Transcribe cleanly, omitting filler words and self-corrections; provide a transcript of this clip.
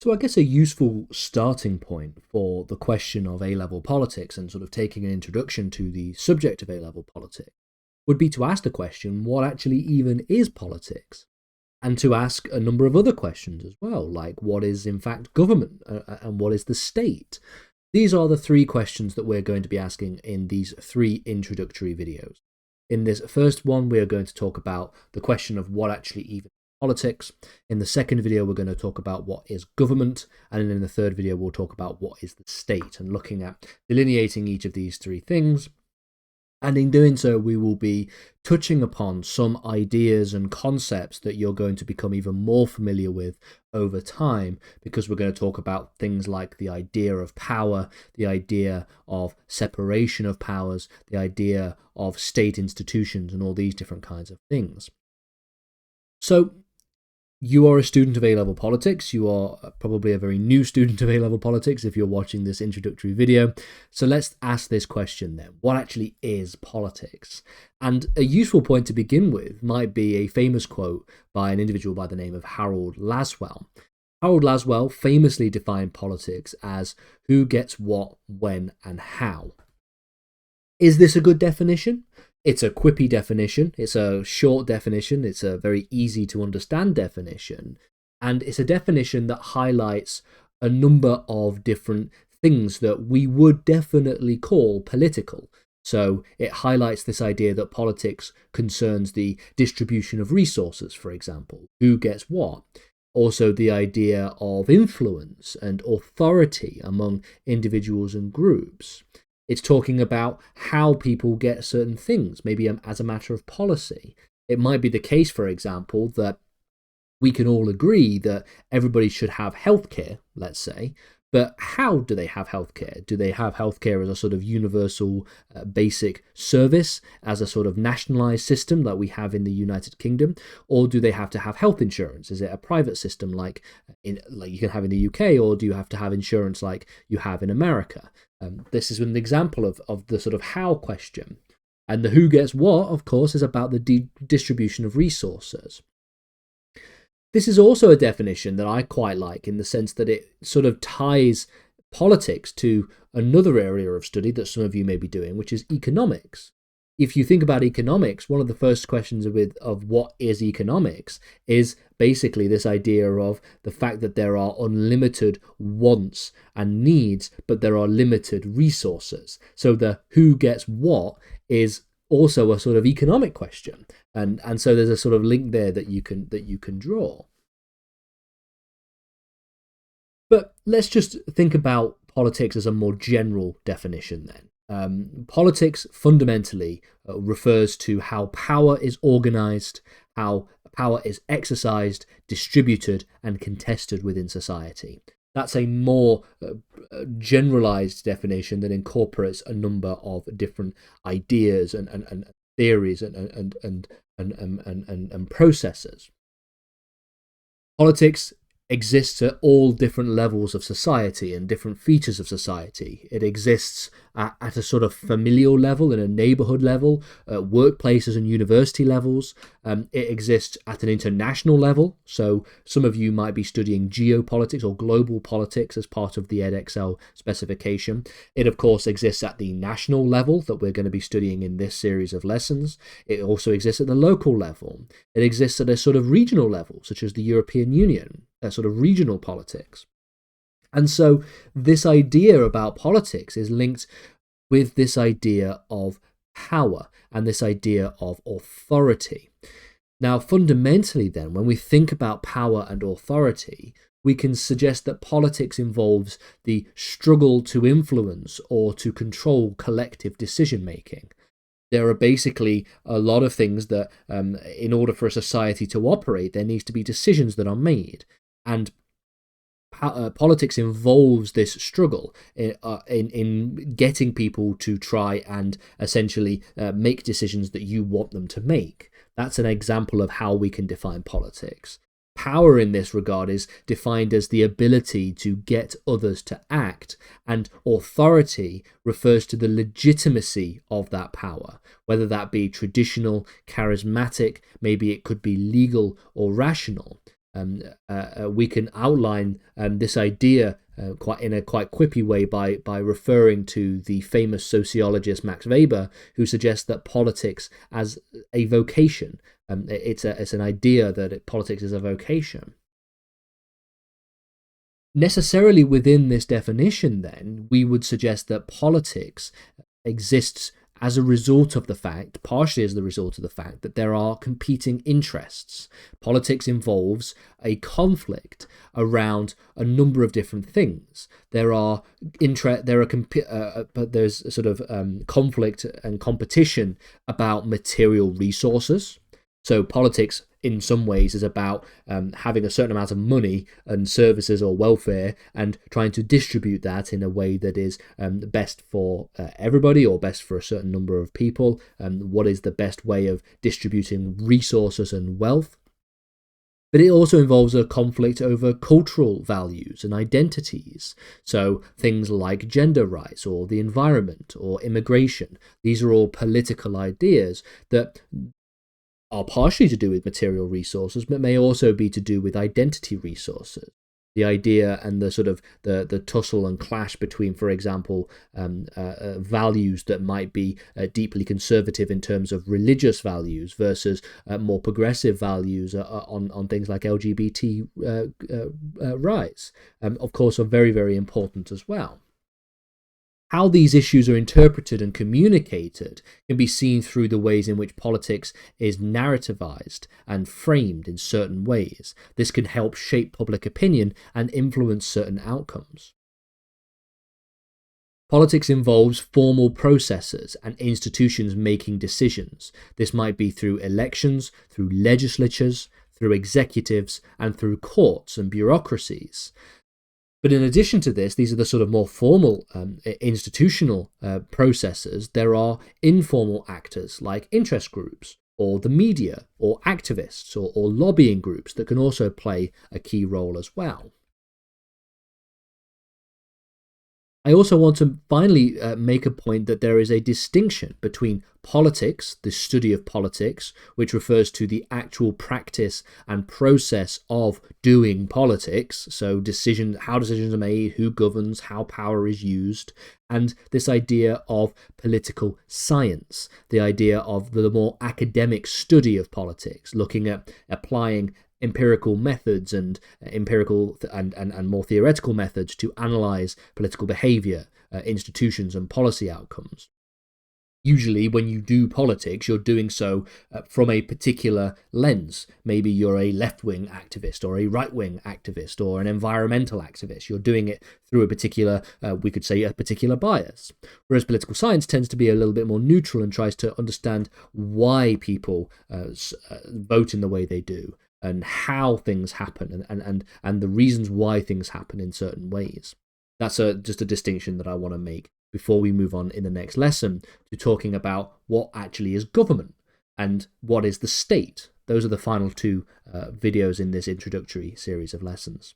So I guess a useful starting point for the question of A-level politics and sort of taking an introduction to the subject of A-level politics would be to ask the question, what actually even is politics? And to ask a number of other questions as well, like what is in fact government and what is the state? These are the three questions that we're going to be asking in these three introductory videos. In this first one, we are going to talk about the question of what actually even is politics. In the second video, we're going to talk about what is government. And in the third video, we'll talk about what is the state and looking at delineating each of these three things. And in doing so, we will be touching upon some ideas and concepts that you're going to become even more familiar with over time, because we're going to talk about things like the idea of power, the idea of separation of powers, the idea of state institutions, and all these different kinds of things. So, you are a student of A-level politics. You are probably a very new student of A-level politics if you're watching this introductory video. So let's ask this question then. What actually is politics? And a useful point to begin with might be a famous quote by an individual by the name of Harold Laswell. Harold Laswell famously defined politics as who gets what, when, and how. Is this a good definition? It's a quippy definition, it's a short definition, it's a very easy to understand definition, and it's a definition that highlights a number of different things that we would definitely call political. So it highlights this idea that politics concerns the distribution of resources, for example, who gets what. Also the idea of influence and authority among individuals and groups. It's talking about how people get certain things, maybe as a matter of policy. It might be the case, for example, that we can all agree that everybody should have healthcare, let's say, but how do they have healthcare? Do they have healthcare as a sort of universal basic service, as a sort of nationalized system that we have in the United Kingdom? Or do they have to have health insurance? Is it a private system like you can have in the UK, or do you have to have insurance like you have in America? This is an example of the sort of how question. And the who gets what, of course, is about the distribution of resources. This is also a definition that I quite like in the sense that it sort of ties politics to another area of study that some of you may be doing, which is economics. If you think about economics, one of the first questions of what is economics is basically this idea of the fact that there are unlimited wants and needs, but there are limited resources. So the who gets what is also a sort of economic question, and so there's a sort of link there that you can draw. But let's just think about politics as a more general definition then. Politics fundamentally refers to how power is organized, how power is exercised, distributed, and contested within society. That's a more generalized definition that incorporates a number of different ideas and theories and processes. Politics exists at all different levels of society and different features of society. It exists at a sort of familial level, in a neighborhood level, workplaces and university levels. It exists at an international level. So some of you might be studying geopolitics or global politics as part of the Edexcel specification. It, of course, exists at the national level that we're going to be studying in this series of lessons. It also exists at the local level. It exists at a sort of regional level, such as the European Union, a sort of regional politics. And so this idea about politics is linked with this idea of power and this idea of authority. Now, fundamentally then, when we think about power and authority, we can suggest that politics involves the struggle to influence or to control collective decision-making. There are basically a lot of things that, in order for a society to operate, there needs to be decisions that are made. And politics involves this struggle in getting people to try and essentially make decisions that you want them to make. That's an example of how we can define politics. Power in this regard is defined as the ability to get others to act, and authority refers to the legitimacy of that power, whether that be traditional, charismatic, maybe it could be legal or rational. we can outline this idea in a quite quippy way by referring to the famous sociologist Max Weber, who suggests that politics as a vocation. It's an idea that politics is a vocation. Necessarily within this definition, then, we would suggest that politics exists as a result of the fact, partially as the result of the fact, that there are competing interests. Politics involves a conflict around a number of different things. There's sort of conflict and competition about material resources. So politics, in some ways, is about having a certain amount of money and services or welfare and trying to distribute that in a way that is best for everybody or best for a certain number of people. What is the best way of distributing resources and wealth? But it also involves a conflict over cultural values and identities. So things like gender rights or the environment or immigration. These are all political ideas that are partially to do with material resources, but may also be to do with identity resources. The idea and the sort of the tussle and clash between, for example, values that might be deeply conservative in terms of religious values versus more progressive values on things like LGBT rights, of course, are very, very important as well. How these issues are interpreted and communicated can be seen through the ways in which politics is narrativized and framed in certain ways. This can help shape public opinion and influence certain outcomes. Politics involves formal processes and institutions making decisions. This might be through elections, through legislatures, through executives, and through courts and bureaucracies. But in addition to this, these are the sort of more formal institutional processes. There are informal actors like interest groups or the media or activists or lobbying groups that can also play a key role as well. I also want to finally make a point that there is a distinction between politics, the study of politics, which refers to the actual practice and process of doing politics, so how decisions are made, who governs, how power is used, and this idea of political science, the idea of the more academic study of politics, looking at applying empirical methods and more theoretical methods to analyze political behavior, institutions and policy outcomes. Usually when you do politics, you're doing so from a particular lens. Maybe you're a left-wing activist or a right-wing activist or an environmental activist. You're doing it through a particular, we could say, a particular bias. Whereas political science tends to be a little bit more neutral and tries to understand why people vote in the way they do, and how things happen, and the reasons why things happen in certain ways. That's just a distinction that I want to make before we move on in the next lesson to talking about what actually is government and what is the state. Those are the final two videos in this introductory series of lessons.